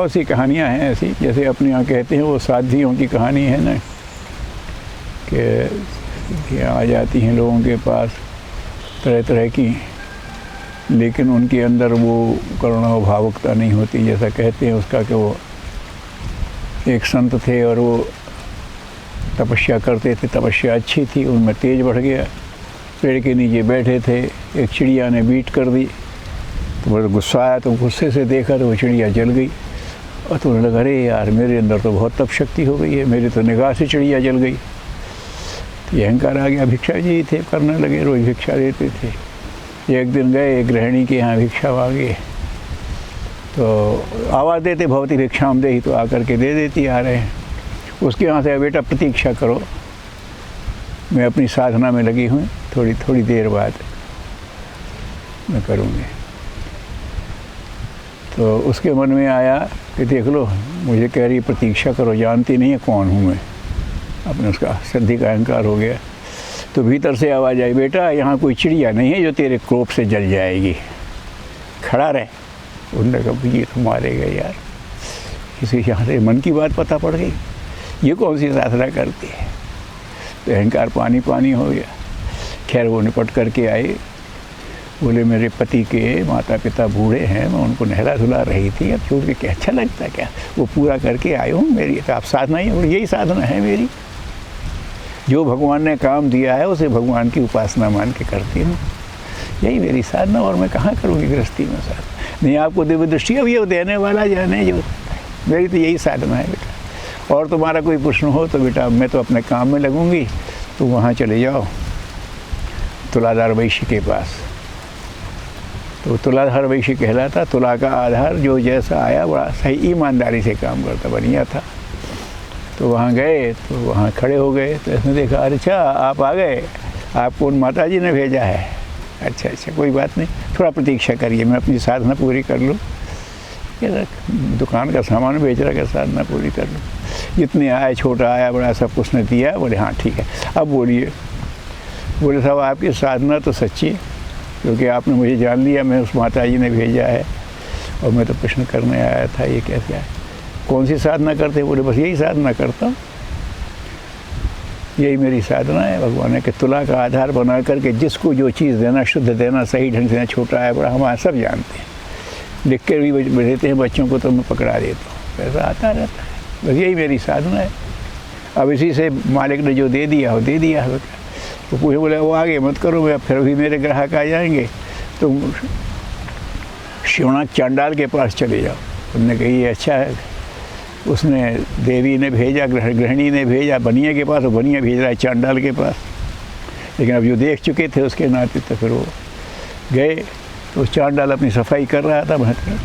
बहुत सी कहानियाँ हैं ऐसी, जैसे अपने यहाँ कहते हैं वो साधियों की कहानी है ना, कि आ जाती हैं लोगों के पास तरह तरह की, लेकिन उनके अंदर वो करुणा और भावुकता नहीं होती। जैसा कहते हैं उसका कि वो एक संत थे और वो तपस्या करते थे, तपस्या अच्छी थी, उनमें तेज बढ़ गया। पेड़ के नीचे बैठे थे, एक चिड़िया ने बीट कर दी, तो बड़ा गुस्सा आया, तो गुस्से से देखा तो वो चिड़िया जल गई। और तो उन्हें लगा अरे यार मेरे अंदर तो बहुत तप शक्ति हो गई है, मेरी तो निगाह से चिड़िया जल गई। तो ये अहंकार आ गया। भिक्षा जी थे, करने लगे, रोज़ भिक्षा देते थे। एक दिन गए एक गृहिणी के यहाँ भिक्षा मांगे, तो आवाज़ देते भवती भिक्षाम देहि, तो आकर के दे देती आ रहे हैं। उसके यहाँ से बेटा प्रतीक्षा करो, मैं अपनी साधना में लगी हूँ, थोड़ी देर बाद मैं करूँगी। तो उसके मन में आया कि देख लो मुझे कह रही प्रतीक्षा करो, जानती नहीं है कौन हूँ मैं। अपने उसका सिद्धि का अहंकार हो गया। तो भीतर से आवाज़ आई, बेटा यहाँ कोई चिड़िया नहीं है जो तेरे क्रोध से जल जाएगी, खड़ा रहे। उन्होंने कहा ये तो मारेगा यार, किसी यहाँ से मन की बात पता पड़ गई, ये कौन सी साधना करती है। तो अहंकार पानी पानी हो गया। खैर वो निपट करके आए, बोले मेरे पति के माता पिता बूढ़े हैं, मैं उनको नहला धुला रही थी, अब छोड़ के क्या अच्छा लगता क्या, वो पूरा करके आए हूँ। मेरी तो आप साधना ही, और यही साधना है मेरी, जो भगवान ने काम दिया है उसे भगवान की उपासना मान के करती हूँ, यही मेरी साधना। और मैं कहाँ करूँगी गृहस्थी में साधना, नहीं आपको दिव्य दृष्टि अब ये देने वाला जाने जो, मेरी तो यही साधना है बेटा। और तुम्हारा कोई प्रश्न हो तो बेटा मैं तो अपने काम में लगूंगी, तो वहाँ चले जाओ तुलाधार वैश्य के पास। तो तुलाधार वैश्य कहलाता, तुला का आधार, जो जैसा आया बड़ा सही ईमानदारी से काम करता, बढ़िया था। तो वहाँ गए, तो वहाँ खड़े हो गए, तो इसने देखा अच्छा आप आ गए, आपको उन माता जी ने भेजा है। अच्छा अच्छा कोई बात नहीं, थोड़ा प्रतीक्षा करिए, मैं अपनी साधना पूरी कर लूँ, दुकान का सामान बेच रहा है, साधना पूरी कर लूँ। जितने आए, छोटा आया बड़ा सब कुछ ने दिया। बोले हाँ ठीक है, अब बोलिए। बोले साहब आपकी साधना तो सच्ची है, क्योंकि आपने मुझे जान लिया, मैं उस माता जी ने भेजा है, और मैं तो प्रश्न करने आया था ये कैसे है, कौन सी साधना करते। बोले बस यही साधना करता हूँ, यही मेरी साधना है। भगवान ने कि तुला का आधार बना करके जिसको जो चीज़ देना, शुद्ध देना, सही ढंग से, छोटा है बड़ा, हमारा सब जानते हैं, लिख कर भी देते हैं बच्चों को, तो मैं पकड़ा देता हूँ, पैसा आता रहता है। बस यही मेरी साधना है। अब इसी से मालिक ने जो दे दिया हो दे दिया हो। तो पूछे बोले वो आगे मत करो, मैं फिर भी मेरे ग्राहक आ जाएंगे, तो शिवनाथ चांडाल के पास चले जाओ। उन्होंने कही ये अच्छा है, उसने देवी ने भेजा, गृहिणी ने भेजा बनिया के पास, और बनिया भेज रहा है चांडाल के पास। लेकिन अब जो देख चुके थे उसके नाते, तो फिर वो गए, तो चांडाल अपनी सफाई कर रहा था महत्व।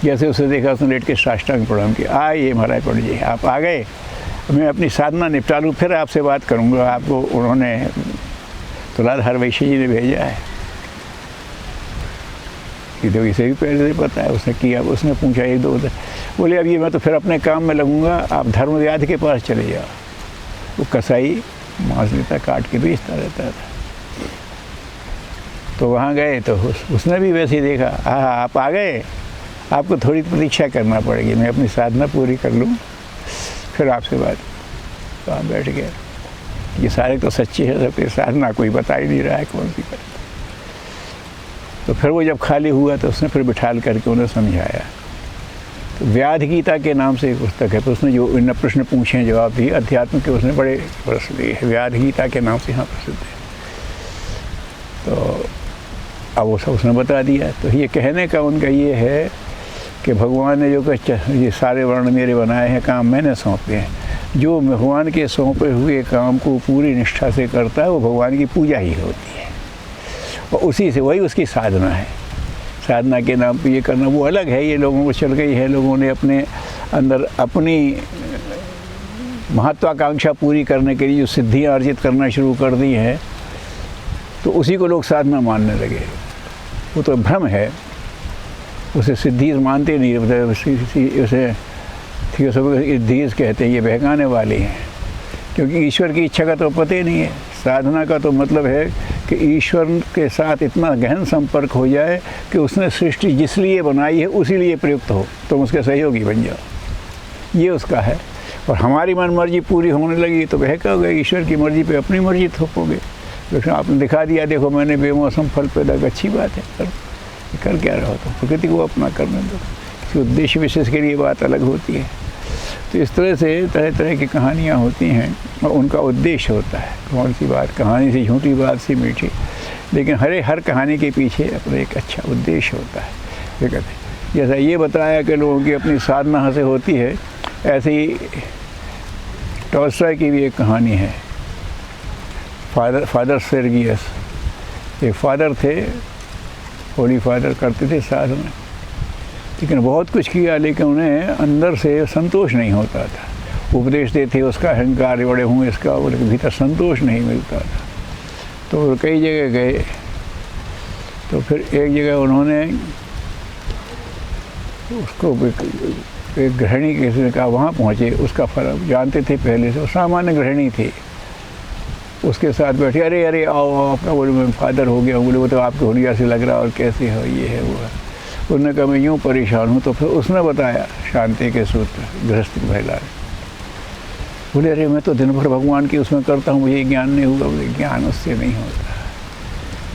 जैसे उसे देखा उसने लेट के साष्टांग प्रणाम किया, आइए महाराज पंडित जी आप आ गए, मैं अपनी साधना निपटा लूँ, फिर आपसे बात करूँगा। आपको उन्होंने तुलाधार वैश्य जी ने भेजा है। तो इसे भी पहले से पता है, उसने किया, उसने पूछा एक दो, बोले अब ये मैं तो फिर अपने काम में लगूंगा, आप धर्मव्याध के पास चले जाओ। वो कसाई मांस लेता, काट के बेचता रहता था। तो वहाँ गए, तो उसने भी वैसे ही देखा, हाँ आप आ गए, आपको थोड़ी प्रतीक्षा करना पड़ेगी, मैं अपनी साधना पूरी कर लूँ, फिर आपसे बात। तो आप बैठ गए। ये सारे तो सच्चे हैं, सबके साधना कोई बता ही नहीं रहा है कौन सी करता। तो फिर वो जब खाली हुआ, तो उसने फिर बिठाल करके उन्हें समझाया। तो व्याध गीता के नाम से एक पुस्तक है, तो उसने जो इन प्रश्न पूछे हैं जवाब दिए, अध्यात्म के उसने बड़े प्रश्न दिए हैं, व्याध गीता के नाम से यहाँ प्रसिद्ध है। तो अब वो सब उसने बता दिया। तो ये कहने का उनका ये है कि भगवान ने जो ये सारे वर्ण मेरे बनाए हैं, काम मैंने सौंपे हैं, जो भगवान के सौंपे हुए काम को पूरी निष्ठा से करता है वो भगवान की पूजा ही होती है, और उसी से वही उसकी साधना है। साधना के नाम पे ये करना वो अलग है, ये लोगों को चल गई है, लोगों ने अपने अंदर अपनी महत्वाकांक्षा पूरी करने के लिए जो सिद्धियाँ अर्जित करना शुरू कर दी हैं, तो उसी को लोग साधना मानने लगे। वो तो भ्रम है, उसे सिद्धि मानते नहीं, उसे थियोसॉफिकल एथीइस्ट कहते हैं, ये बहकाने वाले हैं, क्योंकि ईश्वर की इच्छा का तो पता ही नहीं है। साधना का तो मतलब है कि ईश्वर के साथ इतना गहन संपर्क हो जाए कि उसने सृष्टि जिस लिए बनाई है उसी लिए प्रयुक्त हो, तुम उसके सहयोगी बन जाओ, ये उसका है। और हमारी मन मर्जी पूरी होने लगी तो वह क्या होगा, ईश्वर की मर्जी पे अपनी मर्जी थोपोगे। लेकिन आपने दिखा दिया, देखो मैंने बेमौसम फल पैदा कर, अच्छी बात है, कर क्या रहो, तो प्रकृति को अपना करने दो, इसके उद्देश्य विशेष के लिए बात अलग होती है। तो इस तरह से तरह तरह की कहानियाँ होती हैं और उनका उद्देश्य होता है। कौन सी बात कहानी से झूठी, बात सी मीठी, लेकिन हर कहानी के पीछे अपना एक अच्छा उद्देश्य होता है। ये कहते हैं, जैसा ये बताया कि लोगों की अपनी साधना से होती है, ऐसे ही टॉल्स्टॉय की भी एक कहानी है, फादर सेर्गियस। एक फादर थे, होली फादर, करते थे साधना, लेकिन बहुत कुछ किया, लेकिन उन्हें अंदर से संतोष नहीं होता था। उपदेश देते उसका अहंकार बड़े हूँ इसका, और भीतर संतोष नहीं मिलता था। तो कई जगह गए, तो फिर एक जगह उन्होंने उसको एक गृहिणी किसी ने कहा, वहाँ पहुँचे, उसका फर्क जानते थे पहले से, वो सामान्य गृहिणी थी, उसके साथ बैठे, अरे अरे आओ आपका, बोले मैं फादर हो गया हूँ, बोले वो तो आपके हुलिया से लग रहा, और कैसे हो, ये है वो है। उन्होंने कहा मैं यूँ परेशान हूँ। तो फिर उसने बताया शांति के सूत्र, गृहस्थ महिला ने। बोले अरे मैं तो दिन भर भगवान की उसमें करता हूँ, मुझे ज्ञान नहीं हुआ। बोले ज्ञान उससे नहीं होता,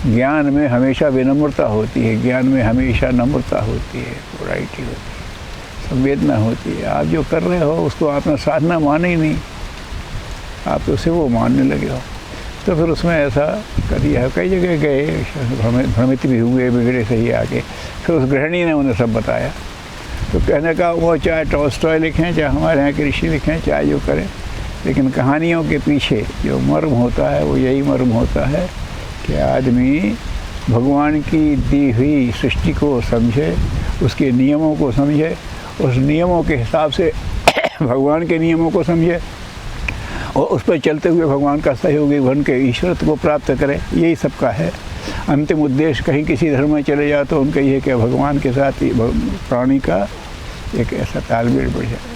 ज्ञान में हमेशा विनम्रता होती है, ज्ञान में हमेशा नम्रता होती है, वैरायटी होती है, संवेदना होती है। आप जो कर रहे हो उसको आपने साधना माने ही नहीं, आप तो उसे वो मानने लगे हो। तो फिर उसमें ऐसा कर दिया है, कई जगह गए, भ्रमित भी हुए, बिगड़े सही आगे। फिर उस गृहिणी ने उन्हें सब बताया। तो कहने का वो चाहे टॉल्स्टॉय लिखें, चाहे हमारे यहाँ के ऋषि लिखें, चाहे जो करें, लेकिन कहानियों के पीछे जो मर्म होता है वो यही मर्म होता है कि आदमी भगवान की दी हुई सृष्टि को समझे, उसके नियमों को समझे, उस नियमों के हिसाब से भगवान के नियमों को समझे, और उस पर चलते हुए भगवान का सहयोगी बन के ईश्वरत्व को प्राप्त करें। यही सबका है अंतिम उद्देश्य। कहीं किसी धर्म में चले जाओ तो उनका ये है कि भगवान के साथ प्राणी का एक ऐसा तालमेल बढ़ जाए।